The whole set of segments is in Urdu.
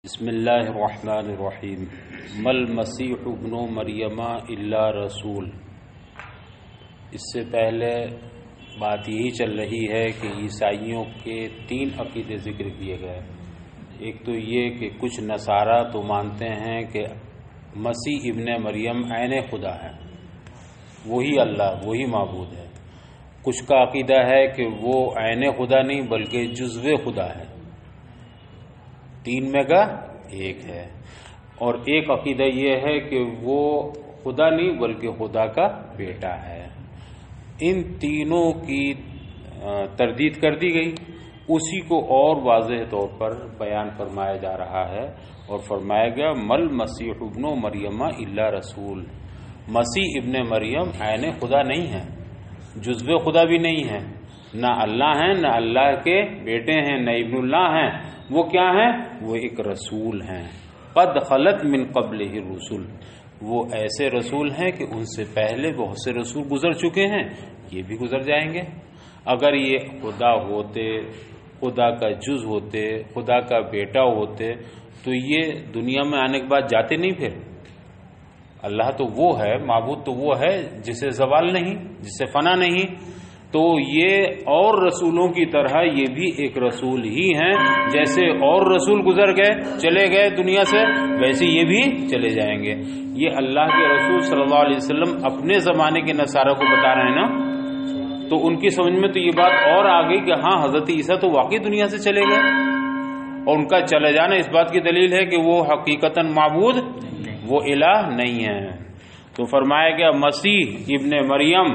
بسم اللہ الرحمن الرحیم مل مسیح ابن مریم الا رسول۔ اس سے پہلے بات یہی چل رہی ہے کہ عیسائیوں کے 3 عقیدے ذکر کیے گئے۔ ایک تو یہ کہ کچھ نصارہ تو مانتے ہیں کہ مسیح ابن مریم عین خدا ہے، وہی اللہ، وہی معبود ہے۔ کچھ کا عقیدہ ہے کہ وہ عین خدا نہیں بلکہ جزو خدا ہے، 3 میں کا 1 ہے۔ اور ایک عقیدہ یہ ہے کہ وہ خدا نہیں بلکہ خدا کا بیٹا ہے۔ ان تینوں کی تردید کر دی گئی، اسی کو اور واضح طور پر بیان فرمایا جا رہا ہے اور فرمایا گیا مل مسیح ابن مریم الا رسول۔ مسیح ابن مریم عین خدا نہیں ہے، جزو خدا بھی نہیں ہے، نہ اللہ ہیں، نہ اللہ کے بیٹے ہیں، نہ ابن اللہ ہیں۔ وہ کیا ہیں؟ وہ ایک رسول ہیں۔ قد خلت من قبلہ الرسل، وہ ایسے رسول ہیں کہ ان سے پہلے بہت سے رسول گزر چکے ہیں، یہ بھی گزر جائیں گے۔ اگر یہ خدا ہوتے، خدا کا جز ہوتے، خدا کا بیٹا ہوتے تو یہ دنیا میں آنے کے بعد جاتے نہیں۔ پھر اللہ تو وہ ہے، معبود تو وہ ہے جسے زوال نہیں، جسے فنا نہیں۔ تو یہ اور رسولوں کی طرح یہ بھی ایک رسول ہی ہیں، جیسے اور رسول گزر گئے، چلے گئے دنیا سے، ویسے یہ بھی چلے جائیں گے۔ یہ اللہ کے رسول صلی اللہ علیہ وسلم اپنے زمانے کے نصارہ کو بتا رہے ہیں نا، تو ان کی سمجھ میں تو یہ بات اور آ گئی کہ ہاں حضرت عیسیٰ تو واقعی دنیا سے چلے گئے، اور ان کا چلے جانا اس بات کی دلیل ہے کہ وہ حقیقتاً معبود، وہ الہ نہیں ہے۔ تو فرمایا گیا مسیح ابن مریم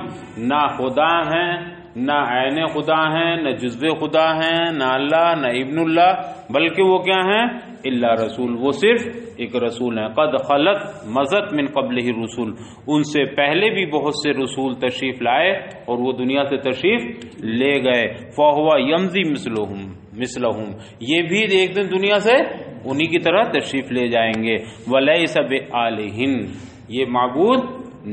نہ خدا ہیں، نہ عین خدا ہیں، نہ جزو خدا ہیں، نہ اللہ، نہ ابن اللہ، بلکہ وہ کیا ہیں؟ الا رسول، وہ صرف ایک رسول ہیں۔ قد خلت مضت من قبلہ الرسل، ان سے پہلے بھی بہت سے رسول تشریف لائے اور وہ دنیا سے تشریف لے گئے۔ فہو یمضی مثلہم، یہ بھی ایک دن دنیا سے انہی کی طرح تشریف لے جائیں گے۔ ولیس بآلہن، یہ معبود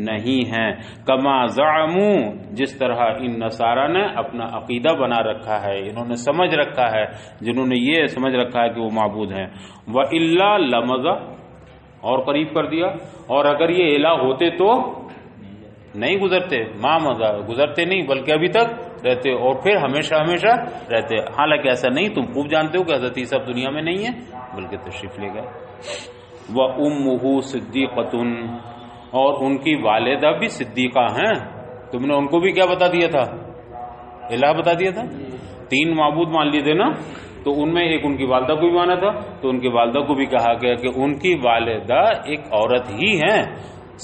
نہیں ہیں۔ کما زعموا، جس طرح ان نصارہ نے اپنا عقیدہ بنا رکھا ہے، انہوں نے سمجھ رکھا ہے، جنہوں نے یہ سمجھ رکھا ہے کہ وہ معبود ہیں۔ وَإِلَّا لَمَضَ، اور قریب کر دیا، اور اگر یہ الہ ہوتے تو نہیں گزرتے، ما مضى، گزرتے نہیں بلکہ ابھی تک رہتے اور پھر ہمیشہ ہمیشہ رہتے۔ حالانکہ ایسا نہیں، تم خوب جانتے ہو کہ حضرت عیسیٰ دنیا میں نہیں ہے بلکہ تشریف لے گئے۔ وَأُمُّهُ صِدِّيقَةٌ، اور ان کی والدہ بھی صدیقہ ہیں۔ تم نے ان کو بھی کیا بتا دیا تھا؟ الہ بتا دیا تھا۔ 3 معبود مان لیے تھے نا، تو ان میں ایک ان کی والدہ کو بھی مانا تھا، تو ان کی والدہ کو بھی کہا گیا کہ ان کی والدہ ایک عورت ہی ہیں،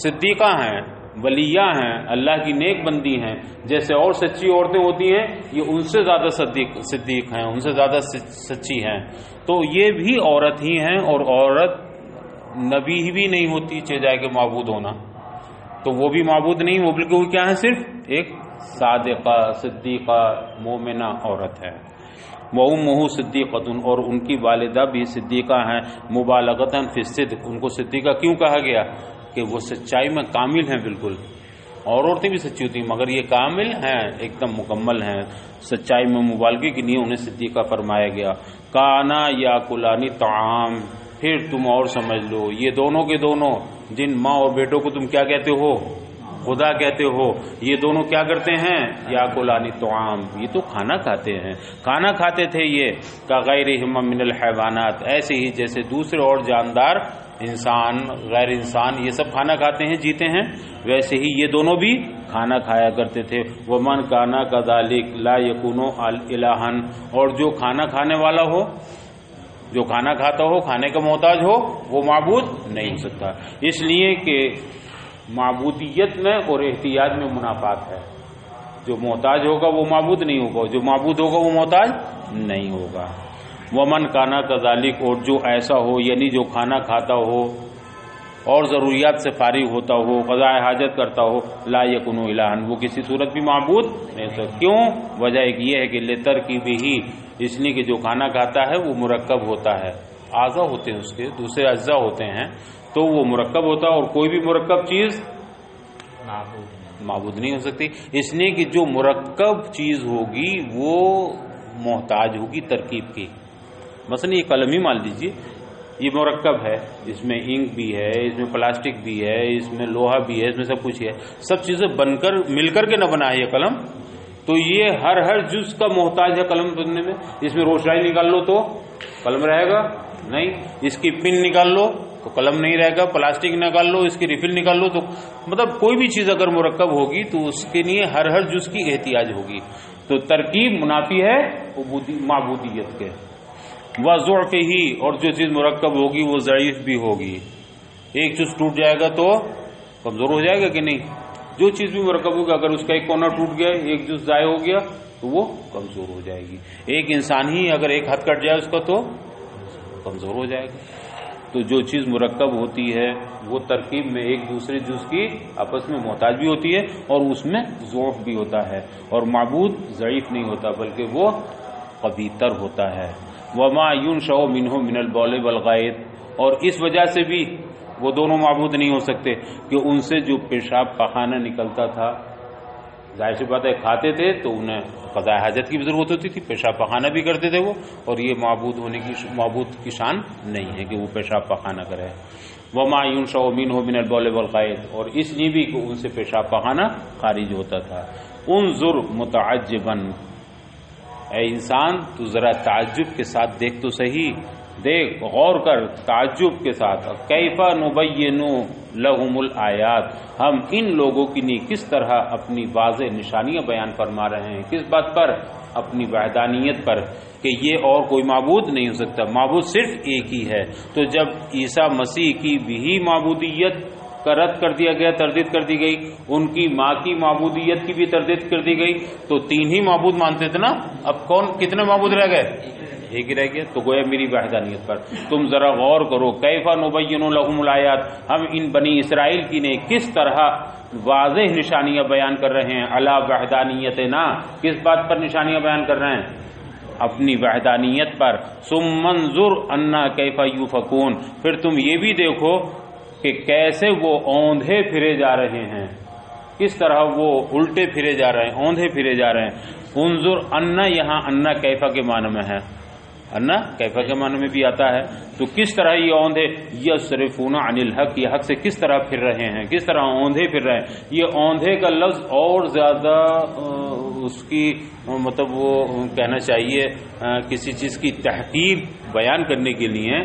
صدیقہ ہیں، ولیہ ہیں، اللہ کی نیک بندی ہیں۔ جیسے اور سچی عورتیں ہوتی ہیں، یہ ان سے زیادہ صدیق ہیں، ان سے زیادہ سچی ہیں۔ تو یہ بھی عورت ہی ہیں، اور عورت نبی ہی بھی نہیں ہوتی چاہے جائے کہ معبود ہونا، تو وہ بھی معبود نہیں، وہ بلکہ وہ کیا ہے؟ صرف ایک صادقہ، صدیقہ، مومنہ عورت ہے۔ وَأُمُّهُ صِدِّيقَةٌ، اور ان کی والدہ بھی صدیقہ ہیں۔ مبالغۃً فی الصدق، ان کو صدیقہ کیوں کہا گیا؟ کہ وہ سچائی میں کامل ہیں بالکل۔ اور عورتیں بھی سچی ہوتی ہیں مگر یہ کامل ہیں، ایک دم مکمل ہیں، سچائی میں مبالغے کی نہیں، انہیں صدیقہ فرمایا گیا۔ کانا یاکلان الطعام، پھر تم اور سمجھ لو یہ دونوں کے دونوں، جن ماں اور بیٹوں کو تم کیا کہتے ہو؟ خدا کہتے ہو، یہ دونوں کیا کرتے ہیں؟ یاکلان الطعام، یہ تو کھانا کھاتے ہیں، کھانا کھاتے تھے یہ، کغیرہما من الحیوانات، ایسے ہی جیسے دوسرے اور جاندار، انسان، غیر انسان، یہ سب کھانا کھاتے ہیں، جیتے ہیں، ویسے ہی یہ دونوں بھی کھانا کھایا کرتے تھے۔ ومن کانا کذالک لا یکون الہا، اور جو کھانا کھانے والا ہو، جو کھانا کھاتا ہو، کھانے کا محتاج ہو، وہ معبود نہیں ہو سکتا، اس لیے کہ معبودیت میں اور احتیاج میں منافات ہے۔ جو محتاج ہوگا وہ معبود نہیں ہوگا، جو معبود ہوگا وہ محتاج نہیں ہوگا۔ ومن کانا کذالک، اور جو ایسا ہو، یعنی جو کھانا کھاتا ہو اور ضروریات سے فارغ ہوتا ہو، قضاء حاجت کرتا ہو، لا یکون الہا، وہ کسی صورت بھی معبود نہیں سکتا۔ کیوں؟ وجہ ایک یہ ہے کہ لترکیبہ، اس لیے کہ جو کھانا کھاتا ہے وہ مرکب ہوتا ہے، اعضاء ہوتے ہیں اس کے، دوسرے اجزاء ہوتے ہیں، تو وہ مرکب ہوتا ہے، اور کوئی بھی مرکب چیز معبود نہیں ہو سکتی، اس لیے کہ جو مرکب چیز ہوگی وہ محتاج ہوگی ترکیب کی۔ مثلا یہ قلم ہی مان لیجیے، یہ مرکب ہے، اس میں انک بھی ہے، اس میں پلاسٹک بھی ہے، اس میں لوہا بھی ہے، اس میں سب کچھ ہے، سب چیزیں بن کر مل کر کے نہ بنا ہے یہ قلم، تو یہ ہر جز کا محتاج ہے قلم بننے میں۔ اس میں روشنائی نکال لو تو قلم رہے گا نہیں، اس کی پن نکال لو تو قلم نہیں رہے گا، پلاسٹک نکال لو، اس کی ریفل نکال لو تو مطلب کوئی بھی چیز اگر مرکب ہوگی تو اس کے لیے ہر جز کی احتیاج ہوگی۔ تو ترکیب منافی ہے معبودیت کے، وضعف ہی، اور جو چیز مرکب ہوگی وہ ضعیف بھی ہوگی۔ ایک چیز ٹوٹ جائے گا تو کمزور ہو جائے گا کہ نہیں؟ جو چیز بھی مرکب ہوگی اگر اس کا ایک کونا ٹوٹ گیا، ایک جز ضائع ہو گیا تو وہ کمزور ہو جائے گی۔ ایک انسان ہی اگر ایک ہاتھ کٹ جائے اس کا تو کمزور ہو جائے گا۔ تو جو چیز مرکب ہوتی ہے وہ ترکیب میں ایک دوسرے جز کی آپس میں محتاج بھی ہوتی ہے اور اس میں ضعف بھی ہوتا ہے، اور معبود ضعیف نہیں ہوتا بلکہ وہ قوی تر ہوتا ہے۔ وما ينشأ منه من البول والغائط، اور اس وجہ سے بھی وہ دونوں معبود نہیں ہو سکتے کہ ان سے جو پیشاب پخانہ نکلتا تھا، ظاہر سی بات ہے کھاتے تھے تو انہیں قضاء حاجت کی بھی ضرورت ہوتی تھی، پیشاب پخانہ بھی کرتے تھے وہ، اور یہ معبود کی شان نہیں ہے کہ وہ پیشاب پخانہ کرے۔ وما ينشأ منه من البول والغائط، اور اس لیے بھی کہ ان سے پیشاب پخانہ خارج ہوتا تھا۔ انظر متعجبا، اے انسان تو ذرا تعجب کے ساتھ دیکھ تو صحیح، دیکھ غور کر تعجب کے ساتھ، کیف نبین لہم الآیات، ہم ان لوگوں کی لیے کس طرح اپنی واضح نشانیاں بیان فرما رہے ہیں، کس بات پر؟ اپنی وحدانیت پر، کہ یہ اور کوئی معبود نہیں ہو سکتا، معبود صرف ایک ہی ہے۔ تو جب عیسیٰ مسیح کی بھی معبودیت کا رد کر دیا گیا، تردید کر دی گئی، ان کی ماں کی معبودیت کی بھی تردید کر دی گئی، تو تین ہی معبود مانتے تھے نا، اب کتنے معبود رہ گئے؟ ایک ہی رہ گیا۔ تو گویا میری وحدانیت پر تم ذرا غور کرو، کیف نبین لہم الآیات، ہم ان بنی اسرائیل کی نے کس طرح واضح نشانیاں بیان کر رہے ہیں، علی وحدانیتنا، کس بات پر نشانیاں بیان کر رہے ہیں؟ اپنی وحدانیت پر۔ ثم انظر انا کیف یوفکون، پھر تم یہ بھی دیکھو کہ کیسے وہ اوندھے پھرے جا رہے ہیں، کس طرح وہ الٹے پھرے جا رہے ہیں، اوندھے پھرے جا رہے ہیں۔ انظر انا، یہاں انا کیفا کے معنی میں ہے، انا کیفا کے معنی میں بھی آتا ہے، تو کس طرح یہ اوندھے، یصرفون عن الحق، یہ حق سے کس طرح پھر رہے ہیں، کس طرح اوندھے پھر رہے ہیں۔ یہ اوندھے کا لفظ اور زیادہ اس کی مطلب وہ کہنا چاہیے کسی چیز کی تحقیر بیان کرنے کے لیے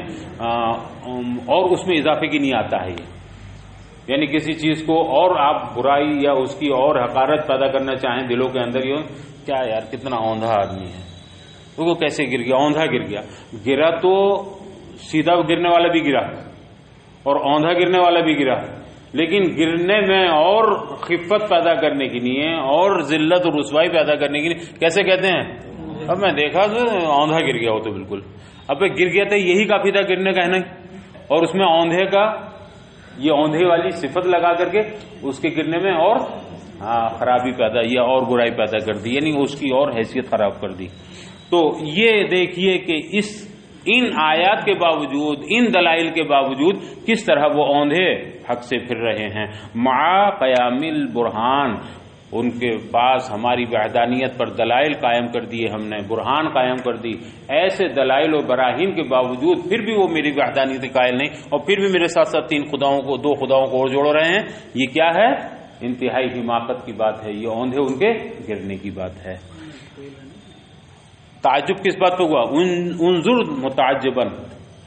اور اس میں اضافے کی نہیں آتا ہے یہ، یعنی کسی چیز کو اور آپ برائی یا اس کی اور حقارت پیدا کرنا چاہیں دلوں کے اندر، یہ کیا یار کتنا اوندھا آدمی ہے، وہ کیسے گر گیا، اوندھا گر گیا، گرا تو سیدھا گرنے والا بھی گرا اور اوندھا گرنے والا بھی گرا، لیکن گرنے میں اور خفت پیدا کرنے کے لیے اور ذلت اور رسوائی پیدا کرنے کے لیے کیسے کہتے ہیں؟ اب میں دیکھا تو اوندھا گر گیا ہو تو بالکل، اب گر گیا تھا یہی کافی تھا گرنے کا ہے نہیں، اور اس میں اوندھے کا یہ اوندھے والی صفت لگا کر کے اس کے گرنے میں اور خرابی پیدا یا اور برائی پیدا کر دی، یعنی اس کی اور حیثیت خراب کر دی۔ تو یہ دیکھیے کہ ان آیات کے باوجود، ان دلائل کے باوجود کس طرح وہ اوندھے حق سے پھر رہے ہیں۔ مع قیام البرہان، ان کے پاس ہماری وحدانیت پر دلائل قائم کر دیے ہم نے، برہان قائم کر دی، ایسے دلائل و براہین کے باوجود پھر بھی وہ میری وحدانیت قائل نہیں، اور پھر بھی میرے ساتھ ساتھ دو خداؤں کو اور جوڑ رہے ہیں۔ یہ کیا ہے؟ انتہائی حماقت کی بات ہے، یہ اوندھے ان کے گرنے کی بات ہے۔ تعجب کس بات پہ ہوا؟ انظر متعجبا،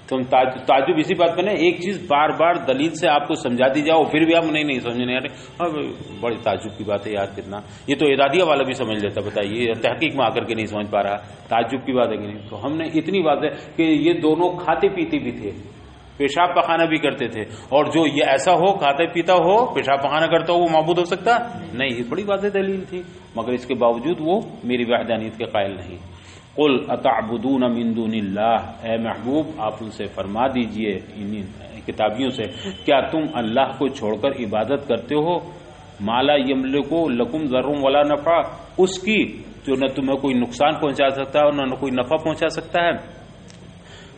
تم تعجب اسی بات پہ نہیں، ایک چیز بار بار دلیل سے آپ کو سمجھا دی جاؤ پھر بھی آپ نہیں سمجھنے نہیں آ رہے، بڑی تعجب کی بات ہے یار کتنا، یہ تو ارادیہ والا بھی سمجھ لیتا، بتائیے تحقیق میں آ کر کے نہیں سمجھ پا رہا، تعجب کی بات ہے کہ نہیں؟ تو ہم نے اتنی بات ہے کہ یہ دونوں کھاتے پیتے بھی تھے، پیشاب پخانہ بھی کرتے تھے، اور جو یہ ایسا ہو کھاتا پیتا ہو پیشاب پخانہ کرتا ہو وہ معبود ہو سکتا نہیں، یہ بڑی واضح دلیل تھی، مگر اس کے باوجود وہ میری وحدانیت کے قائل نہیں۔ قل اتعبدون من دون اللہ، اے محبوب آپ ان سے فرما دیجئے ان کتابیوں سے، کیا تم اللہ کو چھوڑ کر عبادت کرتے ہو ما لا یملک لکم ضر ولا نفع، اس کی جو نہ تمہیں کوئی نقصان پہنچا سکتا ہے اور نہ کوئی نفع پہنچا سکتا ہے۔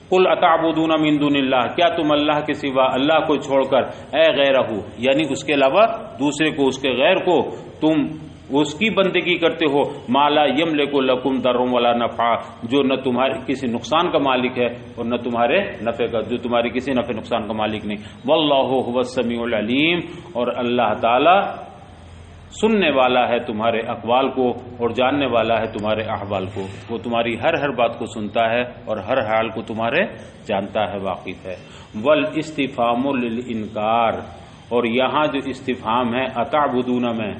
قل اتعبدون من دون اللہ، کیا تم اللہ کے سوا اللہ کو چھوڑ کر اے غیرہ، یعنی اس کے علاوہ دوسرے کو، اس کے غیر کو تم اس کی بندگی کرتے ہو مالا یملک لکم ضر ولا نفع، جو نہ تمہارے کسی نقصان کا مالک ہے اور نہ تمہارے نفع کا، جو تمہاری کسی نفع نقصان کا مالک نہیں۔ واللہ هو السمیع العلیم، اور اللہ تعالی سننے والا ہے تمہارے اقوال کو اور جاننے والا ہے تمہارے احوال کو، وہ تمہاری ہر بات کو سنتا ہے اور ہر حال کو تمہارے جانتا ہے، واقف ہے۔ والاستفہام للانکار، اور یہاں جو استفہام ہے اتعبدون میں،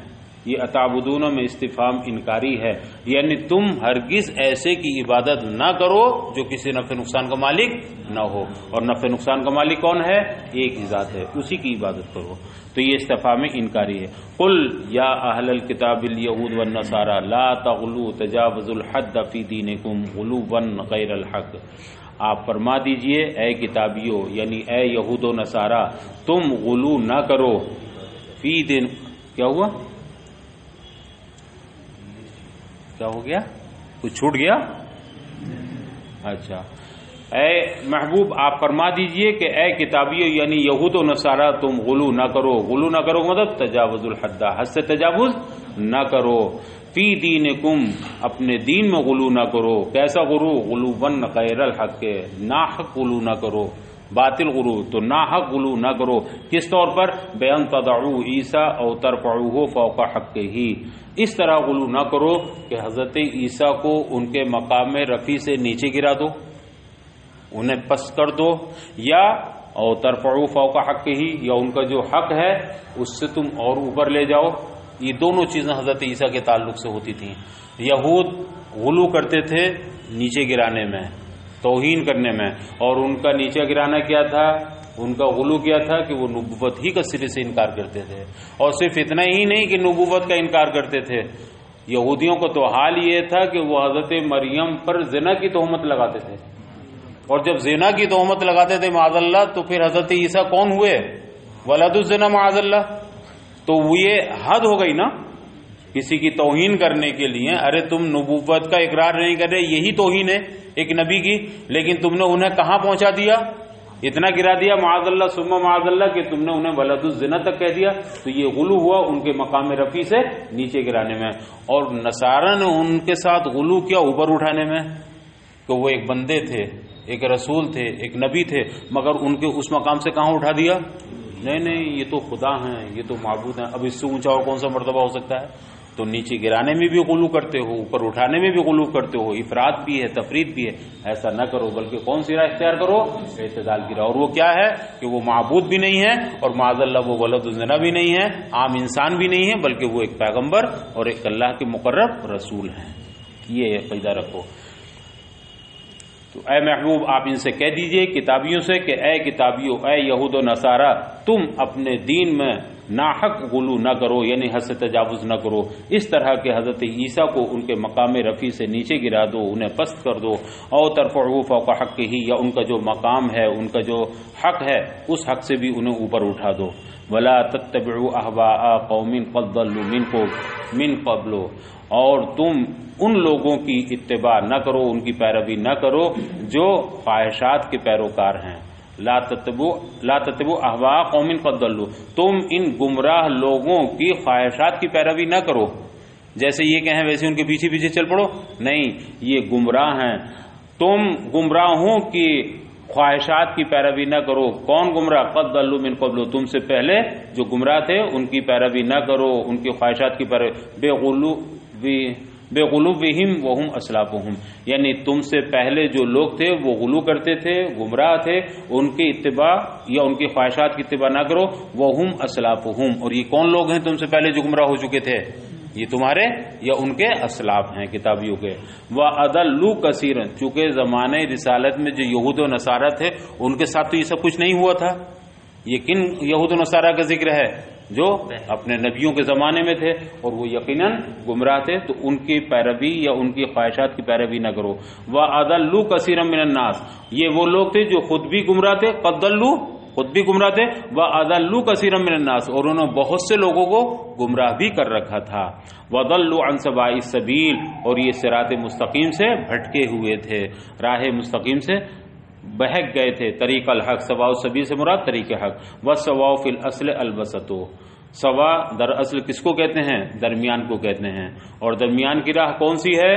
یہ اتعبدون میں استفہام انکاری ہے، یعنی تم ہرگز ایسے کی عبادت نہ کرو جو کسی نفع نقصان کا مالک نہ ہو، اور نفع نقصان کا مالک کون ہے؟ ایک ہی ذات ہے، اسی کی عبادت کرو، تو یہ استفہام انکاری ہے۔ قل یا اہل الکتاب الیہود والنصارى لا تغلوا تجاوزوا الحد فی دینکم غلوا غیر الحق، آپ فرما دیجئے اے کتابیوں، یعنی اے یہود و نصارہ، تم غلو نہ کرو فی دین، کیا ہوا؟ کیا ہو گیا؟ کچھ چھوٹ گیا؟ اچھا، اے محبوب آپ فرما دیجئے کہ اے کتابیوں یعنی یہود و نصارہ تم غلو نہ کرو، غلو نہ کرو مطلب تجاوز الحد، حد سے تجاوز نہ کرو، فی دینکم اپنے دین میں غلو نہ کرو، کیسا غلو؟ غلوًا غیر الحق، ناحق غلو نہ کرو، باطل غلو، تو ناحق غلو نہ کرو، کس طور پر؟ بیان تضعوا عیسیٰ او ترفعوه فوق حقہ، اس طرح غلو نہ کرو کہ حضرت عیسیٰ کو ان کے مقام رفیع سے نیچے گرا دو، انہیں پس کر دو، یا او ترفعوا فوق حقہ، یا ان کا جو حق ہے اس سے تم اور اوپر لے جاؤ۔ یہ دونوں چیزیں حضرت عیسیٰ کے تعلق سے ہوتی تھیں۔ یہود غلو کرتے تھے نیچے گرانے میں، توہین کرنے میں، اور ان کا نیچے گرانا کیا تھا؟ ان کا غلو کیا تھا کہ وہ نبوت ہی کا سرے سے انکار کرتے تھے، اور صرف اتنا ہی نہیں کہ نبوت کا انکار کرتے تھے، یہودیوں کو تو حال یہ تھا کہ وہ حضرت مریم پر زنا کی تہمت لگاتے تھے، اور جب زنا کی تہمت لگاتے تھے معاذ اللہ، تو پھر حضرت عیسیٰ کون ہوئے؟ ولد الزنا معاذ اللہ، تو وہ یہ حد ہو گئی نا کسی کی توہین کرنے کے لیے۔ ارے تم نبوت کا اقرار نہیں کر رہے، یہی توہین ہے ایک نبی کی، لیکن تم نے انہیں کہاں پہنچا دیا؟ اتنا گرا دیا معاذ اللہ ثم معاذ اللہ کہ تم نے انہیں ولد الزنا تک کہہ دیا، تو یہ غلو ہوا ان کے مقام رفیع سے نیچے گرانے میں۔ اور نصارہ نے ان کے ساتھ غلو کیا اوپر اٹھانے میں، کہ وہ ایک بندے تھے، ایک رسول تھے، ایک نبی تھے، مگر ان کے اس مقام سے کہاں اٹھا دیا؟ نہیں یہ تو خدا ہیں، یہ تو معبود ہیں، اب اس سے اونچا اور کون سا مرتبہ ہو سکتا ہے؟ تو نیچے گرانے میں بھی غلو کرتے ہو، اوپر اٹھانے میں بھی غلو کرتے ہو، افراد بھی ہے، تفرید بھی ہے، ایسا نہ کرو، بلکہ کون سی راہ اختیار کرو؟ اعتدال کی راہ۔ اور وہ کیا ہے کہ وہ معبود بھی نہیں ہے، اور معاذ اللہ وہ ولد الزنا بھی نہیں ہے، عام انسان بھی نہیں ہے، بلکہ وہ ایک پیغمبر اور ایک اللہ کے مقرب رسول ہیں۔ یہ عقیدہ رکھو۔ تو اے محبوب آپ ان سے کہہ دیجئے کتابیوں سے کہ اے کتابیوں، اے یہود و نصارہ، تم اپنے دین میں ناحق غلو نہ کرو، یعنی حد سے تجاوز نہ کرو، اس طرح کہ حضرت عیسیٰ کو ان کے مقام رفیع سے نیچے گرا دو، انہیں پست کر دو، او ترفعوا فوق حقہ، یا ان کا جو مقام ہے، ان کا جو حق ہے، اس حق سے بھی انہیں اوپر اٹھا دو۔ ولا تتبعوا اهواء قوم قد ضلوا من قبل، اور تم ان لوگوں کی اتباع نہ کرو، ان کی پیروی نہ کرو جو خواہشات کے پیروکار ہیں۔ لا تتبعوا اهواء قوم قد ضلوا، تم ان گمراہ لوگوں کی خواہشات کی پیروی نہ کرو، جیسے یہ کہیں ویسے ان کے پیچھے پیچھے چل پڑو، نہیں، یہ گمراہ ہیں، تم گمراہوں کی خواہشات کی پیروی نہ کرو۔ کون گمراہ؟ قد ضلوا من قبل، تم سے پہلے جو گمراہ تھے ان کی پیروی نہ کرو، ان کی خواہشات کی پیروی، بے غلوہم وہم اسلافہم، یعنی تم سے پہلے جو لوگ تھے وہ غلو کرتے تھے، گمراہ تھے، ان کی اتباع یا ان کی خواہشات کی اتباع نہ کرو، وہم اسلافہم، اور یہ کون لوگ ہیں تم سے پہلے جو گمراہ ہو چکے تھے؟ یہ تمہارے یا ان کے اسلاف ہیں کتابیوں کے۔ وَأَضَلُّوا كَثِيرًا، چونکہ زمانے رسالت میں جو یہود و نصارہ تھے ان کے ساتھ تو یہ سب کچھ نہیں ہوا تھا۔ یہ کن یہود و نصارہ کا ذکر ہے؟ جو اپنے نبیوں کے زمانے میں تھے اور وہ یقیناً گمراہ تھے، تو ان کی پیروی یا ان کی خواہشات کی پیروی نہ کرو۔ وَأَضَلُّوا كَثِيرًا مِنَ النَّاسِ، یہ وہ لوگ تھے جو خود بھی گمراہ تھے، قَدْ ضَلُّوا، خود بھی گمراہ تھے، وَأَضَلُّوا كَثِيرًا مِنَ النَّاسِ، اور انہوں نے بہت سے لوگوں کو گمراہ بھی کر رکھا تھا۔ وَضَلُّوا عَنْ سَوَاءِ السَّبِيلِ، اور یہ صراط مستقیم سے بھٹکے ہوئے تھے، راہ مستقیم سے بہک گئے تھے۔ طریق الحق، سواء السبیل سے مراد طریق حق، وَالسَّوَاءُ فِي الْأَصْلِ الْوَسَطُ، سوا دراصل کس کو کہتے ہیں؟ درمیان کو کہتے ہیں. اور درمیان کی راہ کون سی ہے؟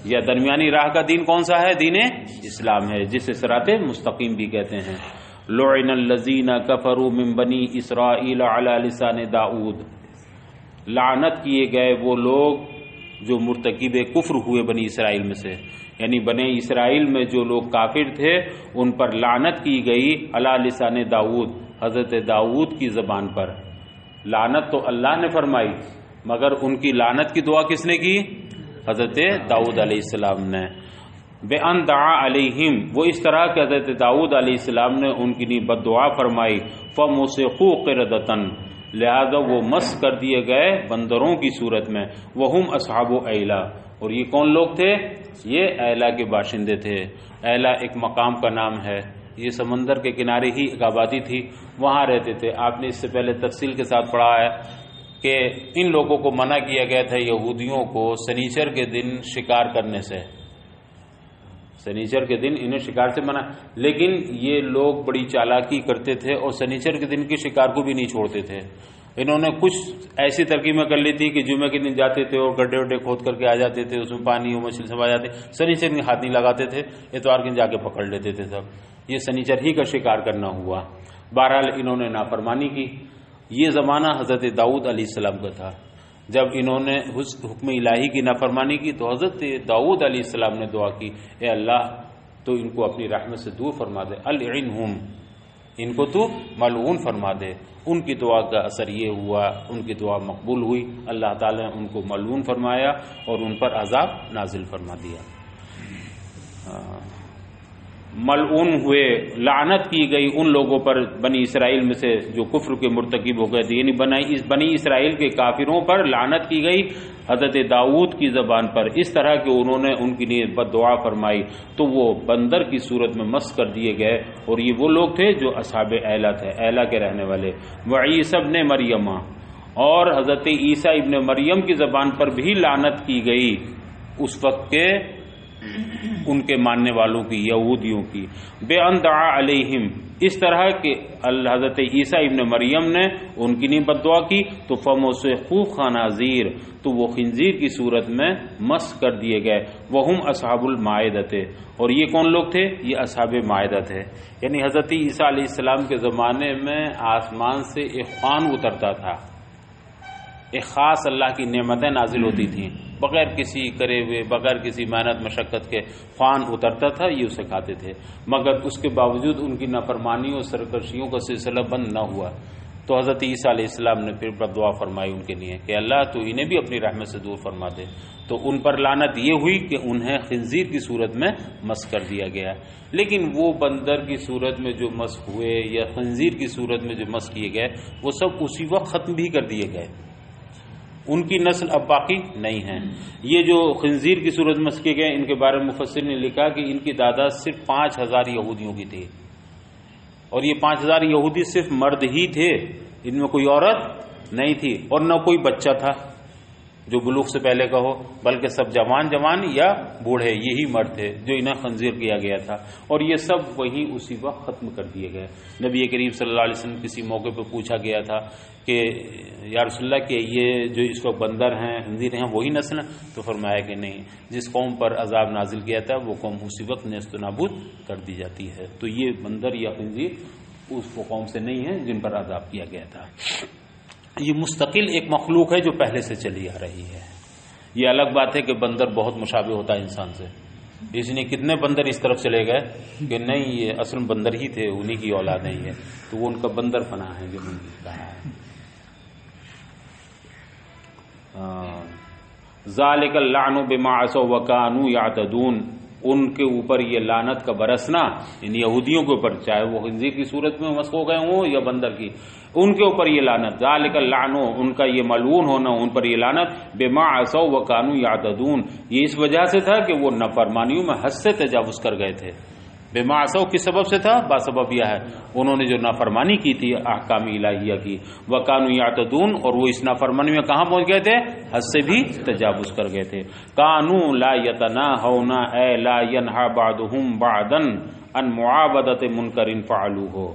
یا درمیانی راہ کا دین کون سا ہے؟ دین اسلام ہے، جسے صراط مستقیم بھی کہتے ہیں. لعن الذین کفروا من بنی اسرائیل علی لسان داؤد، لعنت کیے گئے وہ لوگ جو مرتکب کفر ہوئے بنی اسرائیل میں سے، یعنی بنی اسرائیل میں جو لوگ کافر تھے ان پر لعنت کی گئی علی لسان داؤد، حضرت داؤد کی زبان پر. لعنت تو اللہ نے فرمائی، مگر ان کی لعنت کی دعا کس نے کی؟ حضرت داؤد علیہ السلام نے. بِأَن دعا علیہم، وہ اس طرح کہ حضرت داؤد علیہ السلام نے ان کی بد دعا فرمائی. فَمُسِخُوا قِرَدَةً، لہذا وہ مس کر دیے گئے بندروں کی صورت میں. وَهُمْ أَصْحَابُ ایلا، اور یہ کون لوگ تھے؟ یہ ایلا کے باشندے تھے. ایلا ایک مقام کا نام ہے، یہ سمندر کے کنارے ہی ایک آبادی تھی، وہاں رہتے تھے. آپ نے اس سے پہلے تفصیل کے ساتھ پڑھا ہے کہ ان لوگوں کو منع کیا گیا تھا، یہودیوں کو، سنیچر کے دن شکار کرنے سے. سنیچر کے دن انہیں شکار سے منع، لیکن یہ لوگ بڑی چالاکی کرتے تھے اور سنیچر کے دن کے شکار کو بھی نہیں چھوڑتے تھے. انہوں نے کچھ ایسی ترکیبیں کر لی تھی کہ جمعے کے دن جاتے تھے اور گڈھے وڈھے کھود کر کے آ جاتے تھے، اس میں پانی اور مچھلی سب آ جاتے. سنیچر کے ہاتھ نہیں لگاتے تھے، اتوار کے دن جا کے پکڑ لیتے تھے سب. یہ سنیچر ہی کا شکار کرنا ہوا. بہرحال انہوں نے نافرمانی کی. یہ زمانہ حضرت داؤد علیہ السلام کا تھا. جب انہوں نے حکم الہی کی نافرمانی کی تو حضرت داؤد علیہ السلام نے دعا کی، اے اللہ تو ان کو اپنی رحمت سے دور فرما دے، العنہم، ان کو تو ملعون فرما دے. ان کی دعا کا اثر یہ ہوا، ان کی دعا مقبول ہوئی، اللہ تعالی نے ان کو ملعون فرمایا اور ان پر عذاب نازل فرما دیا. ملعون ہوئے، لعنت کی گئی ان لوگوں پر بنی اسرائیل میں سے جو کفر کے مرتکب ہو گئے تھے، یعنی بنی اسرائیل کے کافروں پر لعنت کی گئی حضرت داؤد کی زبان پر، اس طرح کہ انہوں نے ان کی لیے بد دعا فرمائی تو وہ بندر کی صورت میں مس کر دیے گئے. اور یہ وہ لوگ تھے جو اصحاب ایلا تھے، ایلا کے رہنے والے. وعیسی ابن مریم، اور حضرت عیسیٰ ابن مریم کی زبان پر بھی لعنت کی گئی اس وقت کے ان کے ماننے والوں کی، یہودیوں کی. بے ان دعا علیہم، اس طرح کہ حضرت عیسیٰ ابن مریم نے ان کی نہیں بد دعا کی تو فَمُسِخُوا خَنَازِيرَ، تو وہ خنزیر کی صورت میں مس کر دیے گئے. وَهُمْ أَصْحَابُ الْمَائِدَةِ، اور یہ کون لوگ تھے؟ یہ اصحاب مائدہ تھے. یعنی حضرت عیسیٰ علیہ السلام کے زمانے میں آسمان سے ایک خوان اترتا تھا، ایک خاص اللہ کی نعمتیں نازل ہوتی تھیں، بغیر کسی کرے ہوئے، بغیر کسی محنت مشقت کے خوان اترتا تھا، یہ اسے کھاتے تھے. مگر اس کے باوجود ان کی نافرمانی اور سرکشیوں کا سلسلہ بند نہ ہوا. تو حضرت عیسیٰ علیہ السلام نے پھر بد دعا فرمائی ان کے لیے کہ اللہ تو انہیں بھی اپنی رحمت سے دور فرما دے. تو ان پر لعنت یہ ہوئی کہ انہیں خنزیر کی صورت میں مس کر دیا گیا. لیکن وہ بندر کی صورت میں جو مس ہوئے یا خنزیر کی صورت میں جو مس کیے گئے وہ سب اسی وقت ختم بھی کر دیے گئے، ان کی نسل اب باقی نہیں ہے. یہ جو خنزیر کی صورت میں مس کیے گئے ان کے بارے میں مفسرین نے لکھا کہ ان کی تعداد صرف 5000 یہودیوں کی تھی، اور یہ 5000 یہودی صرف مرد ہی تھے، ان میں کوئی عورت نہیں تھی اور نہ کوئی بچہ تھا جو بلوغ سے پہلے کا ہو، بلکہ سب جوان یا بوڑھے، یہی مرد تھے جو انہیں خنزیر کیا گیا تھا. اور یہ سب وہی اسی وقت ختم کر دیے گئے. نبی کریم صلی اللہ علیہ وسلم کسی موقع پہ پوچھا گیا تھا کہ یا رسول اللہ کہ یہ جو اس وقت بندر ہیں، خنزیر ہیں، وہی نسل ہیں؟ تو فرمایا کہ نہیں، جس قوم پر عذاب نازل کیا تھا وہ قوم اسی وقت نیست و نابود کر دی جاتی ہے. تو یہ بندر یا خنزیر اس قوم سے نہیں ہے جن پر عذاب کیا گیا تھا. یہ مستقل ایک مخلوق ہے جو پہلے سے چلی آ رہی ہے. یہ الگ بات ہے کہ بندر بہت مشابہ ہوتا ہے انسان سے، اس لیے کتنے بندر اس طرف چلے گئے کہ نہیں یہ اصل بندر ہی تھے، انہی کی اولاد نہیں ہے، تو وہ ان کا بندر پناہ ہے جو میں نے کہا ہے. ذالک اللعن بما عصوا وکانوا یعتدون، ان کے اوپر یہ لعنت کا برسنا، ان یہودیوں کے اوپر، چاہے وہ خنزیر کی صورت میں مسخ ہو گئے ہوں یا بندر کی، ان کے اوپر یہ لعنت. ذالک اللعن، ان کا یہ ملعون ہونا، ان پر یہ لعنت، بما عصوا وکانوا یعتدون، یہ اس وجہ سے تھا کہ وہ نافرمانیوں میں حد سے تجاوز کر گئے تھے. بما عصوا کس سبب سے تھا؟ باسبب یہ ہے انہوں نے جو نافرمانی کی تھی احکام الہیہ کی. وکانوا یعتدون، اور وہ اس نافرمانی میں کہاں پہنچ گئے تھے؟ حد سے بھی تجاوز کر گئے تھے. کانوا لا یتناہون اے لا ینہا بعضهم بعضا ان معاودت منکر فعلوہ،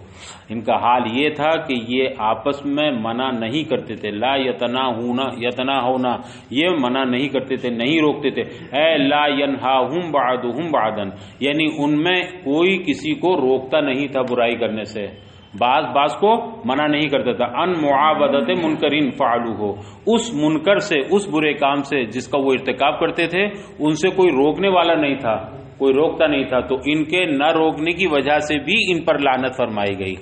ان کا حال یہ تھا کہ یہ آپس میں منع نہیں کرتے تھے، لا یتناہون، یہ منع نہیں کرتے تھے، نہیں روکتے تھے، اے لا ینہاہم بعضہم بعضا، یعنی ان میں کوئی کسی کو روکتا نہیں تھا برائی کرنے سے، بعض کو منع نہیں کرتا تھا، ان معاودت منکرین فعلوہ، اس منکر سے، اس برے کام سے جس کا وہ ارتکاب کرتے تھے ان سے کوئی روکنے والا نہیں تھا، کوئی روکتا نہیں تھا، تو ان کے نہ روکنے کی وجہ سے بھی ان پر لعنت فرمائی گئی۔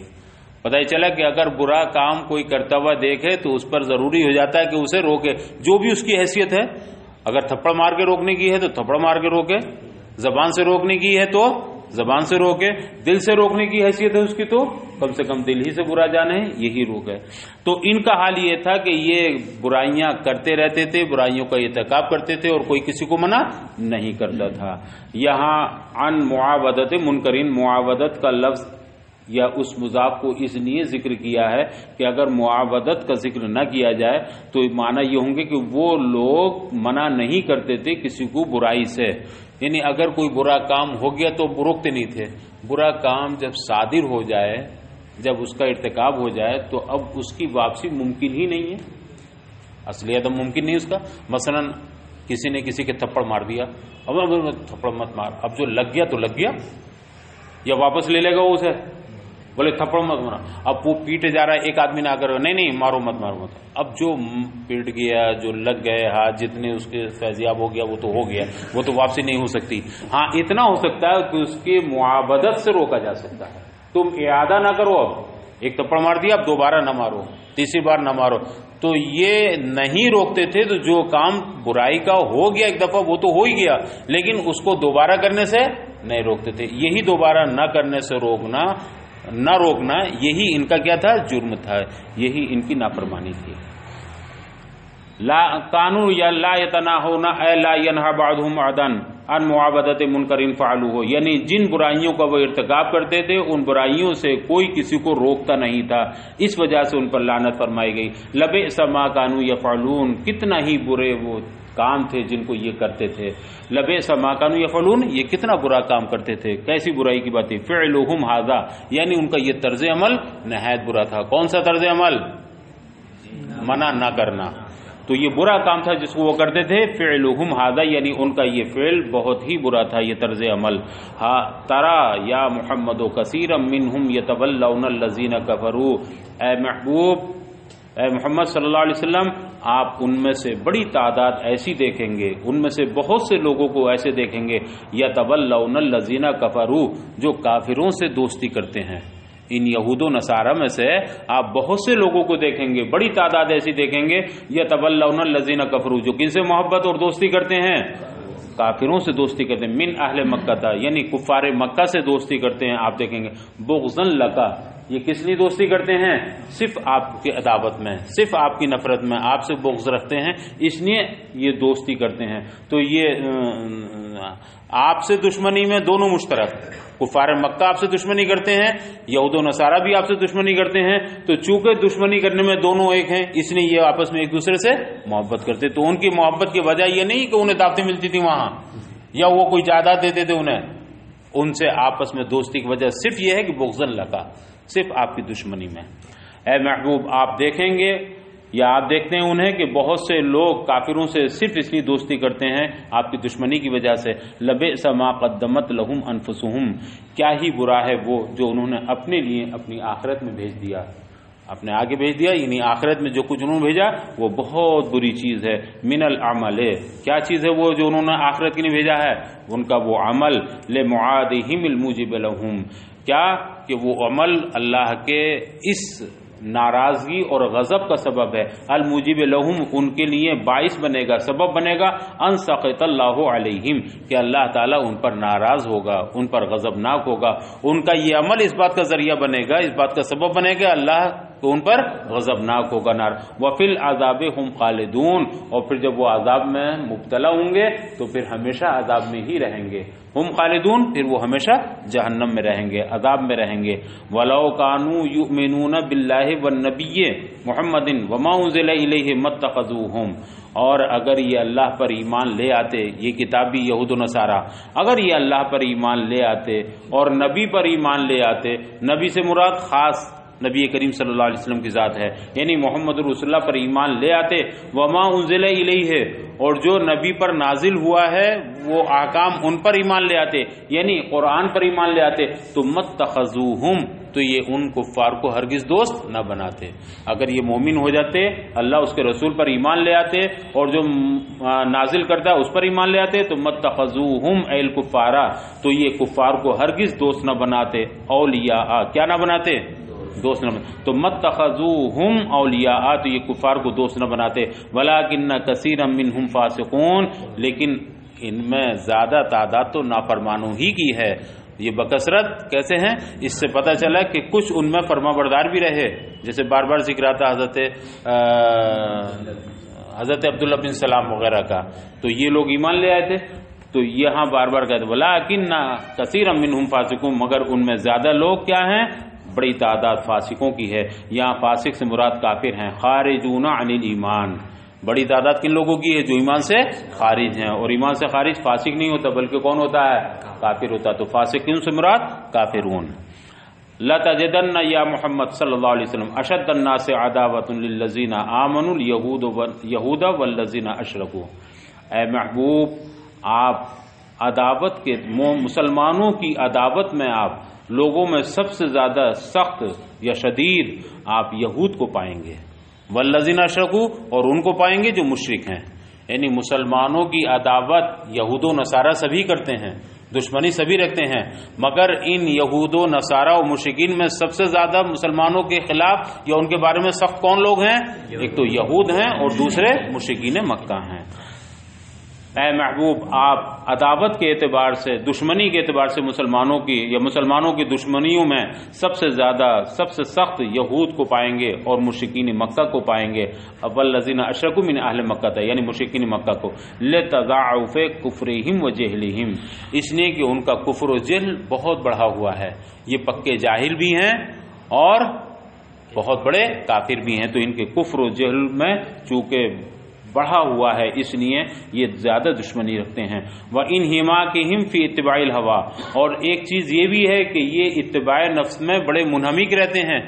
پتہ ہی چلا کہ اگر برا کام کوئی کرتا ہوا دیکھے تو اس پر ضروری ہو جاتا ہے کہ اسے روکے، جو بھی اس کی حیثیت ہے، اگر تھپڑ مار کے روکنے کی ہے تو تھپڑ مار کے روکے، زبان سے روکنے کی ہے تو زبان سے روکے، دل سے روکنے کی حیثیت ہے اس کی تو کم سے کم دل ہی سے برا جانے یہی روکے۔ تو ان کا حال یہ تھا کہ یہ برائیاں کرتے رہتے تھے، برائیوں کا ارتکاب کرتے تھے اور کوئی کسی کو منع نہیں کرتا تھا۔ یہاں عن معاودت منکرین، معاودت کا لفظ یا اس مضاف کو اس لیے ذکر کیا ہے کہ اگر معاودت کا ذکر نہ کیا جائے تو معنی یہ ہوں گے کہ وہ لوگ منع نہیں کرتے تھے کسی کو برائی سے، یعنی اگر کوئی برا کام ہو گیا تو روکتے نہیں تھے، برا کام جب صادر ہو جائے، جب اس کا ارتکاب ہو جائے تو اب اس کی واپسی ممکن ہی نہیں ہے، اصلی عدم ممکن نہیں اس کا۔ مثلا کسی نے کسی کے تھپڑ مار دیا، اب تھپڑ مت مار، اب جو لگ گیا تو لگ گیا، یا واپس لے لے گا اسے، بولے تھپڑ مت مارا، اب وہ پیٹے جا رہا ہے، ایک آدمی نہ کر نہیں مارو مت مارو مت، اب جو پیٹ گیا، جو لگ گئے ہاتھ، جتنے اس کے فیضیاب ہو گیا وہ تو ہو گیا، وہ تو واپسی نہیں ہو سکتی۔ ہاں اتنا ہو سکتا ہے کہ اس کی معاودت سے روکا جا سکتا ہے، تم اعادہ نہ کرو، اب ایک تھپڑ مار دیا اب دوبارہ نہ مارو، تیسری بار نہ مارو، تو یہ نہیں روکتے تھے۔ تو جو کام برائی کا ہو گیا ایک دفعہ وہ تو ہو ہی گیا، لیکن اس کو دوبارہ کرنے سے نہیں روکتے تھے۔ یہی دوبارہ نہ کرنے سے نہ روکنا یہی ان کا کیا تھا؟ جرم تھا، یہی ان کی نافرمانی تھی۔ لا قانون یا لا یتناہون اے لا ینہا بعضہم بعضا عن معاودت منکرین فعلوہ، یعنی جن برائیوں کا وہ ارتکاب کرتے تھے ان برائیوں سے کوئی کسی کو روکتا نہیں تھا، اس وجہ سے ان پر لعنت فرمائی گئی۔ لبئس ما کانوا یفعلون، کتنا ہی برے وہ کام تھے جن کو یہ کرتے تھے۔ لبئس ما کانوا یفعلون، یہ کتنا برا کام کرتے تھے، کیسی برائی کی بات ہے؟ فعلہم ھذا، یعنی ان کا یہ طرز عمل نہایت برا تھا۔ کون سا طرز عمل؟ منع نہ کرنا، تو یہ برا کام تھا جس کو وہ کرتے تھے۔ فعلہم ھذا، یعنی ان کا یہ فعل بہت ہی برا تھا، یہ طرز عمل۔ ترا یا محمد کثیرا منہم یتولون الذین کفروا، اے محبوب، اے محمد صلی اللہ علیہ وسلم، آپ ان میں سے بڑی تعداد ایسی دیکھیں گے، ان میں سے بہت سے لوگوں کو ایسے دیکھیں گے، یتولون الذین کفروا، جو کافروں سے دوستی کرتے ہیں۔ ان یہود و نصارہ میں سے آپ بہت سے لوگوں کو دیکھیں گے، بڑی تعداد ایسی دیکھیں گے، یتولون الذین کفروا، جو کن سے محبت اور دوستی کرتے ہیں؟ کافروں سے دوستی کرتے ہیں۔ من اہل مکہ تھا، یعنی کفار مکہ سے دوستی کرتے ہیں، آپ دیکھیں گے۔ بغضا لکا، یہ کس لیے دوستی کرتے ہیں؟ صرف آپ کے عداوت میں، صرف آپ کی نفرت میں، آپ سے بغض رکھتے ہیں، اس لیے یہ دوستی کرتے ہیں۔ تو یہ آپ سے دشمنی میں دونوں مشترک، کفار مکہ آپ سے دشمنی کرتے ہیں، یہود و نصارہ بھی آپ سے دشمنی کرتے ہیں، تو چونکہ دشمنی کرنے میں دونوں ایک ہیں اس لیے یہ آپس میں ایک دوسرے سے محبت کرتے۔ تو ان کی محبت کی وجہ یہ نہیں کہ انہیں دعوتیں ملتی تھی وہاں، یا وہ کوئی جائیداد دیتے تھے انہیں، ان سے آپس میں دوستی کی وجہ صرف یہ ہے کہ بغضاً لکا، صرف آپ کی دشمنی میں۔ اے محبوب، آپ دیکھیں گے یا آپ دیکھتے ہیں انہیں کہ بہت سے لوگ کافروں سے صرف اس لیے دوستی کرتے ہیں آپ کی دشمنی کی وجہ سے۔ لبئس ما قدمت لہم انفسہم، کیا ہی برا ہے وہ جو انہوں نے اپنے لیے اپنی آخرت میں بھیج دیا، اپنے آگے بھیج دیا، یعنی آخرت میں جو کچھ انہوں نے بھیجا وہ بہت بری چیز ہے۔ من العمل، کیا چیز ہے وہ جو انہوں نے آخرت کے لیے بھیجا ہے؟ ان کا وہ عمل لمعادہم الموجب لہم، کیا کہ وہ عمل اللہ کے اس ناراضگی اور غضب کا سبب ہے، الموجب لہم، ان کے لیے باعث بنے گا، سبب بنے گا، ان سخط اللہ علیہم، کہ اللہ تعالیٰ ان پر ناراض ہوگا، ان پر غضبناک ہوگا۔ ان کا یہ عمل اس بات کا ذریعہ بنے گا، اس بات کا سبب بنے گا اللہ تو ان پر غضبناک ہوگا نار. وفی العذاب ہم خالدون، اور پھر جب وہ عذاب میں مبتلا ہوں گے تو پھر ہمیشہ عذاب میں ہی رہیں گے. ہم خالدون، پھر وہ ہمیشہ جہنم میں رہیں گے، عذاب میں رہیں گے. وَلَوْ كَانُوا يُؤْمِنُونَ بِاللَّهِ وَالنَّبِيِّ مُحَمَّدٍ وَمَا أُنزِلَ إِلَيْهِ مَا اتَّخَذُوهُمْ، اور اگر یہ اللہ پر ایمان لے آتے، یہ کتابی یہود و نصارہ اگر یہ اللہ پر ایمان لے آتے اور نبی پر ایمان لے آتے، نبی سے مراد خاص نبی کریم صلی اللہ علیہ وسلم کی ذات ہے، یعنی محمد رسول اللہ پر ایمان لے آتے، وما انزل الیہ، اور جو نبی پر نازل ہوا ہے وہ احکام ان پر ایمان لے آتے، یعنی قرآن پر ایمان لے آتے، تو متخذوہم، تو یہ ان کفار کو ہرگز دوست نہ بناتے. اگر یہ مومن ہو جاتے، اللہ اس کے رسول پر ایمان لے آتے اور جو نازل کرتا ہے اس پر ایمان لے آتے، تو متخذوہم اے الکفارا، تو یہ کفار کو ہرگز دوست نہ بناتے. اولیاء، کیا نہ بناتے؟ دوست نہ بناتے. تو متخذوہم اولیاء، تو یہ کفار کو دوست نہ بناتے. ولکن کثیرا منہم فاسقون، لیکن ان میں زیادہ تعداد تو نافرمانوں ہی کی ہے. یہ بکثرت کیسے ہیں؟ اس سے پتہ چلا کہ کچھ ان میں فرما بردار بھی رہے، جیسے بار بار ذکر آتا حضرت عبداللہ بن سلام وغیرہ کا، تو یہ لوگ ایمان لے آئے تھے. تو یہاں بار بار کہتے ولیکن کثیرا منہم فاسقون، مگر ان میں زیادہ لوگ کیا ہیں؟ بڑی تعداد فاسقوں کی ہے. یہاں فاسق سے مراد کافر ہیں. خارجون عن الایمان، بڑی تعداد کن لوگوں کی ہے؟ جو ایمان سے خارج ہیں، اور ایمان سے خارج فاسق نہیں ہوتا بلکہ کون ہوتا ہے؟ کافر ہوتا. تو فاسق کن سے مراد؟ کافرون. لَتَجِدَنَّ یا محمد صلی اللہ علیہ وسلم اشد الناس عداوۃ للذین آمنوا اليہود والذین اشرکوا. اے محبوب، آپ عداوت کے مسلمانوں کی عداوت میں آپ لوگوں میں سب سے زیادہ سخت یا شدید آپ یہود کو پائیں گے، والذین اشرکوا، اور ان کو پائیں گے جو مشرک ہیں. یعنی مسلمانوں کی عداوت یہود و نصارہ سبھی کرتے ہیں، دشمنی سبھی رکھتے ہیں، مگر ان یہود و نصارہ و مشرکین میں سب سے زیادہ مسلمانوں کے خلاف یا ان کے بارے میں سخت کون لوگ ہیں؟ ایک تو یہود ہیں اور دوسرے مشرکین مکہ ہیں. اے محبوب، آپ عداوت کے اعتبار سے، دشمنی کے اعتبار سے مسلمانوں کی یا مسلمانوں کی دشمنیوں میں سب سے زیادہ، سب سے سخت یہود کو پائیں گے اور مشرکین مکہ کو پائیں گے. والذین اشرکوا من اہل مکہ تھا، یعنی مشرکین مکہ کو. لتضاعف کفرہم وجہلہم، اس لیے کہ ان کا کفر و جہل بہت بڑھا ہوا ہے. یہ پکے جاہل بھی ہیں اور بہت بڑے کافر بھی ہیں. تو ان کے کفر و جہل میں چونکہ بڑھا ہوا ہے، اس لیے یہ زیادہ دشمنی رکھتے ہیں. وَإِنْهِمَاكِهِمْ فِي اتِّبَاعِ الْهَوَىٰ، اور ایک چیز یہ بھی ہے کہ یہ اتباع نفس میں بڑے منہمک رہتے ہیں،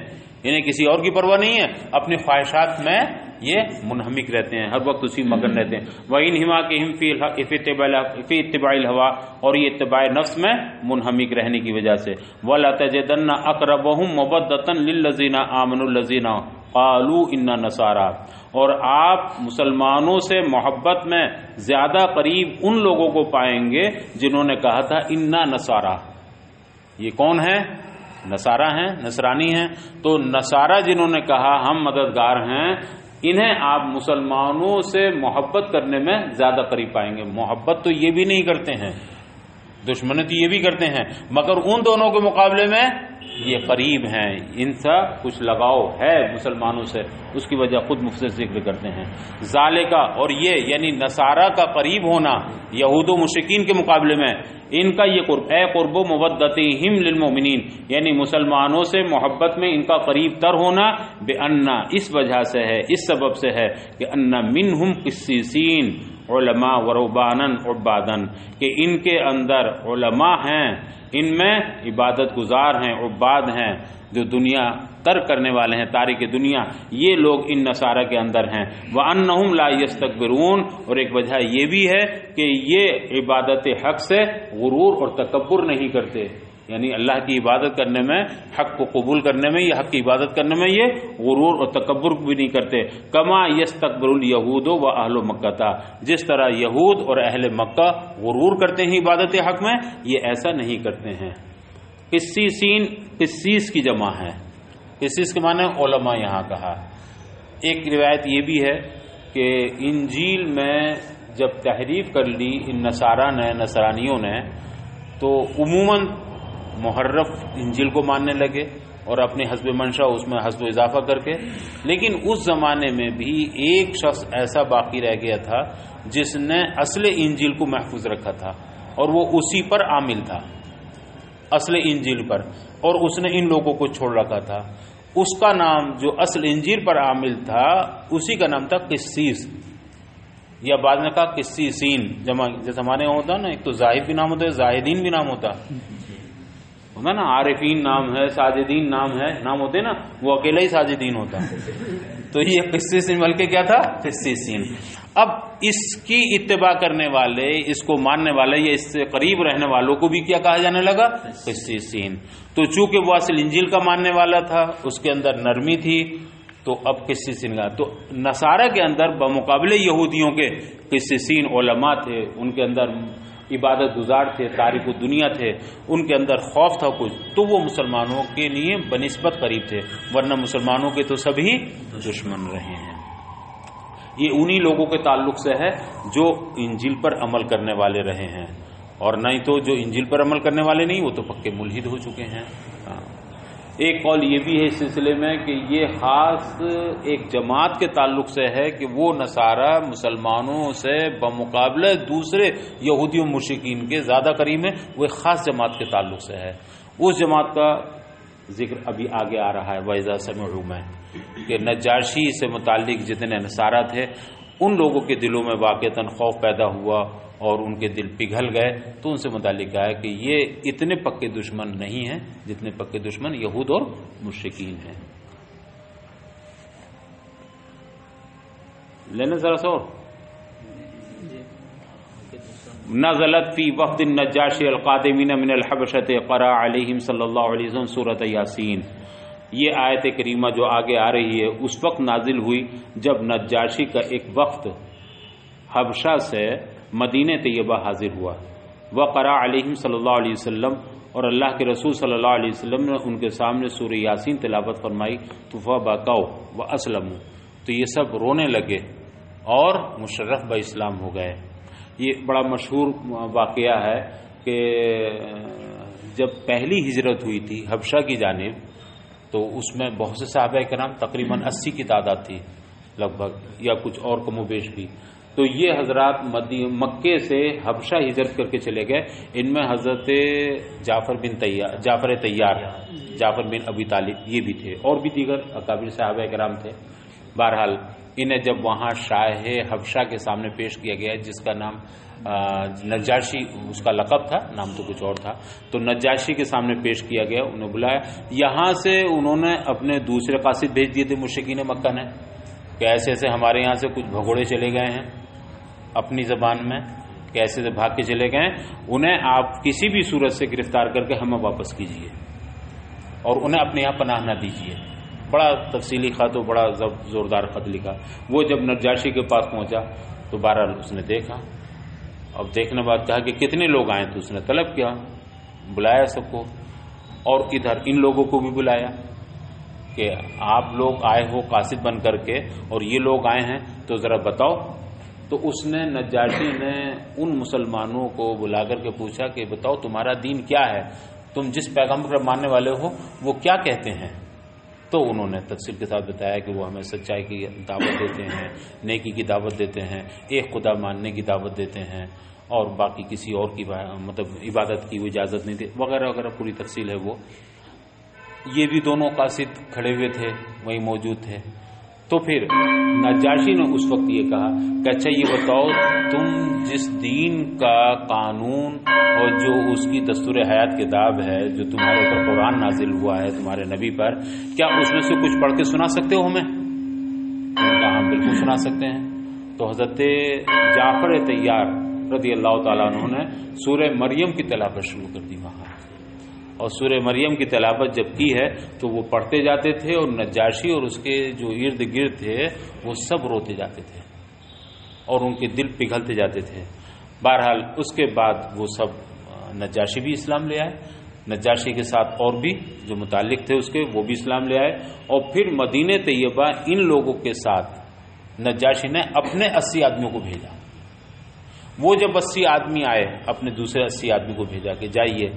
انہیں کسی اور کی پرواہ نہیں ہے، اپنی خواہشات میں یہ منہمک رہتے ہیں، ہر وقت اسی مگن رہتے ہیں. وَإِنْهِمَاكِهِمْ فِي اتِّبَاعِ الْهَوَىٰ، اور یہ اتباع نفس میں منہمک رہنے کی وجہ سے. وَلَتَجِدَنَّ أَقْرَبَهُمْ مَوَدَّةً لِلَّذِينَ آمَنُوا الَّذِينَ قَالُوا إِنَّا نَصَارَىٰ، اور آپ مسلمانوں سے محبت میں زیادہ قریب ان لوگوں کو پائیں گے جنہوں نے کہا تھا انا نصارہ. یہ کون ہے؟ نصارہ ہیں، نصرانی ہیں. تو نصارہ جنہوں نے کہا ہم مددگار ہیں، انہیں آپ مسلمانوں سے محبت کرنے میں زیادہ قریب پائیں گے. محبت تو یہ بھی نہیں کرتے ہیں، دشمنی تو یہ بھی کرتے ہیں، مگر ان دونوں کے مقابلے میں یہ قریب ہیں، ان سے کچھ لگاؤ ہے مسلمانوں سے، اس کی وجہ خود مفسر ذکر کرتے ہیں. ذالکا، اور یہ یعنی نصارہ کا قریب ہونا یہود و مشرکین کے مقابلے میں، ان کا یہ قرب، اے قرب مودتہم للمؤمنین، یعنی مسلمانوں سے محبت میں ان کا قریب تر ہونا، بأن، اس وجہ سے ہے، اس سبب سے ہے کہ ان منہم قسیسین علماء ورہبانا عبادا، کہ ان کے اندر علماء ہیں، ان میں عبادت گزار ہیں، عباد ہیں، جو دنیا ترک کرنے والے ہیں، تارک دنیا، یہ لوگ ان نصارہ کے اندر ہیں. وَأَنَّهُمْ لَا يَسْتَكْبِرُونَ، اور ایک وجہ یہ بھی ہے کہ یہ عبادت حق سے غرور اور تکبر نہیں کرتے، یعنی اللہ کی عبادت کرنے میں، حق کو قبول کرنے میں، یہ حق کی عبادت کرنے میں یہ غرور اور تکبر بھی نہیں کرتے. کما یستکبر الیہود و اہل مکہ تھا، جس طرح یہود اور اہل مکہ غرور کرتے ہیں عبادت حق میں، یہ ایسا نہیں کرتے ہیں. قسیسین، قسیس کی جمع ہے، قسیس کے معنی علماء یہاں کہا. ایک روایت یہ بھی ہے کہ انجیل میں جب تحریف کر لی ان نصارہ نے، نصرانیوں نے، تو عموماً محرف انجیل کو ماننے لگے، اور اپنی حسب منشا اس میں حسب و اضافہ کر کے. لیکن اس زمانے میں بھی ایک شخص ایسا باقی رہ گیا تھا جس نے اصل انجیل کو محفوظ رکھا تھا اور وہ اسی پر عامل تھا، اصل انجیل پر، اور اس نے ان لوگوں کو چھوڑ رکھا تھا. اس کا نام جو اصل انجیل پر عامل تھا اسی کا نام تھا قسیس، یا بعد میں کہا قسیسین، جمع جیسے ہمارے یہاں ہوتا نا، ایک تو زاہد بھی نام ہوتا ہے، زاہدین بھی نام ہوتا نا، عارفین نام ہے، ساجدین نام ہے، نام ہوتے نا، وہ اکیلا ہی ساجدین ہوتا. تو یہ قسیسین بلکہ کیا تھا؟ قسیسین. اب اس کی اتباع کرنے والے، اس کو ماننے والے یا اس سے قریب رہنے والوں کو بھی کیا کہا جانے لگا؟ قسیسین. تو چونکہ وہ اصل انجیل کا ماننے والا تھا، اس کے اندر نرمی تھی، تو اب قسیسین کا. تو نصارہ کے اندر بمقابلے یہودیوں کے قسیسین علماء تھے، ان کے اندر عبادت گزار تھے، تارک دنیا تھے، ان کے اندر خوف تھا کچھ، تو وہ مسلمانوں کے لیے بنسبت قریب تھے، ورنہ مسلمانوں کے تو سبھی دشمن رہے ہیں. یہ انہی لوگوں کے تعلق سے ہے جو انجیل پر عمل کرنے والے رہے ہیں، اور نہیں تو جو انجیل پر عمل کرنے والے نہیں وہ تو پکے ملحد ہو چکے ہیں. ایک قول یہ بھی ہے اس سلسلے میں کہ یہ خاص ایک جماعت کے تعلق سے ہے کہ وہ نصارہ مسلمانوں سے بمقابلہ دوسرے یہودیوں مشرکین کے زیادہ قریب ہیں، وہ ایک خاص جماعت کے تعلق سے ہے. اس جماعت کا ذکر ابھی آگے آ رہا ہے وَإِذَا سَمِعُوا میں، کہ نجاشی سے متعلق جتنے نصارہ تھے ان لوگوں کے دلوں میں واقعتاً خوف پیدا ہوا اور ان کے دل پگھل گئے. تو ان سے متعلق کہا ہے کہ یہ اتنے پکے دشمن نہیں ہیں جتنے پکے دشمن یہود اور مشرکین ہیں. لینا ذرا سا اور. نزلت فی وفد النجاشی القادمین من الحبشۃ قرأ علیہم صلی اللہ علیہ وسلم سورۃ یاسین. یہ آیت کریمہ جو آگے آ رہی ہے اس وقت نازل ہوئی جب نجاشی کا ایک وفد حبشہ سے مدینہ طیبہ حاضر ہوا. وقرأ علیہم صلی اللہ علیہ وسلم، اور اللہ کے رسول صلی اللہ علیہ وسلم نے ان کے سامنے سورہ یاسین تلاوت فرمائی. تو فبکوا واسلموا، تو یہ سب رونے لگے اور مشرف با اسلام ہو گئے. یہ بڑا مشہور واقعہ ہے کہ جب پہلی ہجرت ہوئی تھی حبشہ کی جانب تو اس میں بہت سے صحابہ کرام، تقریباً 80 کی تعداد تھی لگ بھگ، یا کچھ اور کم و بیش بھی. تو یہ حضرات مکے سے حبشہ ہجرت کر کے چلے گئے. ان میں حضرت جعفر طیار، جعفر بن ابی طالب یہ بھی تھے، اور بھی دیگر اکابر صحابہ کرام تھے. بہرحال انہیں جب وہاں شاہ حبشہ کے سامنے پیش کیا گیا جس کا نام نجاشی اس کا لقب تھا، نام تو کچھ اور تھا، تو نجاشی کے سامنے پیش کیا گیا، انہیں بلایا. یہاں سے انہوں نے اپنے دوسرے قاصد بھیج دیے تھے مشرکین مکہ نے کہ ایسے ایسے ہمارے یہاں سے کچھ بھگوڑے چلے گئے ہیں اپنی زبان میں، کہ ایسے سے بھاگ کے چلے گئے ہیں، انہیں آپ کسی بھی صورت سے گرفتار کر کے ہمیں واپس کیجیے اور انہیں اپنے یہاں پناہ نہ دیجیے. بڑا تفصیلی خط و بڑا زوردار خط لکھا. وہ جب نجاشی کے پاس پہنچا تو بہرحال اس نے دیکھا، اب دیکھنے بعد کہا کہ کتنے لوگ آئے، تو اس نے طلب کیا، بلایا سب کو، اور ادھر ان لوگوں کو بھی بلایا کہ آپ لوگ آئے ہو قاصد بن کر کے اور یہ لوگ آئے ہیں تو ذرا بتاؤ. تو اس نے نجاشی نے ان مسلمانوں کو بلا کر کے پوچھا کہ بتاؤ تمہارا دین کیا ہے، تم جس پیغمبر پر ماننے والے ہو وہ کیا کہتے ہیں. تو انہوں نے تفصیل کے ساتھ بتایا کہ وہ ہمیں سچائی کی دعوت دیتے ہیں، نیکی کی دعوت دیتے ہیں، ایک خدا ماننے کی دعوت دیتے ہیں، اور باقی کسی اور کی مطلب عبادت کی وہ اجازت نہیں دی وغیرہ وغیرہ. پوری تفصیل ہے وہ. یہ بھی دونوں قاصد کھڑے ہوئے تھے، وہیں موجود تھے. تو پھر نجاشی نے اس وقت یہ کہا کہ اچھا یہ بتاؤ تم جس دین کا قانون اور جو اس کی دستور حیات کتاب ہے جو تمہارے اوپر قرآن نازل ہوا ہے تمہارے نبی پر، کیا اس میں سے کچھ پڑھ کے سنا سکتے ہو ہمیں؟ کہا ہم بالکل سنا سکتے ہیں. تو حضرت جعفر طیار رضی اللہ تعالیٰ عنہ نے سورہ مریم کی تلاوت شروع کر دی وہاں، اور سورہ مریم کی تلاوت جب کی ہے تو وہ پڑھتے جاتے تھے اور نجاشی اور اس کے جو ارد گرد تھے وہ سب روتے جاتے تھے اور ان کے دل پگھلتے جاتے تھے. بہرحال اس کے بعد وہ سب نجاشی بھی اسلام لے آئے، نجاشی کے ساتھ اور بھی جو متعلق تھے اس کے وہ بھی اسلام لے آئے. اور پھر مدینہ طیبہ ان لوگوں کے ساتھ نجاشی نے اپنے 80 آدمیوں کو بھیجا. وہ جب 80 آدمی آئے اپنے دوسرے 80 آدمی کو بھیجا کہ جائیے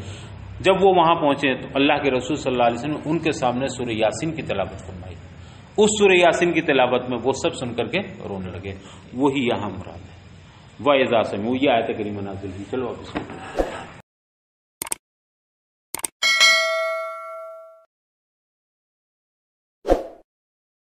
جب وہ وہاں پہنچے تو اللہ کے رسول صلی اللہ علیہ وسلم نے ان کے سامنے سورہ یاسین کی تلاوت فرمائی. اس سورہ یاسین کی تلاوت میں وہ سب سن کر کے رونے لگے. وہی یہاں مراد ہے. وَإِذَا سَمِعُوا، یہ آیت کریمہ نازل ہوئی. چلو اب اس میں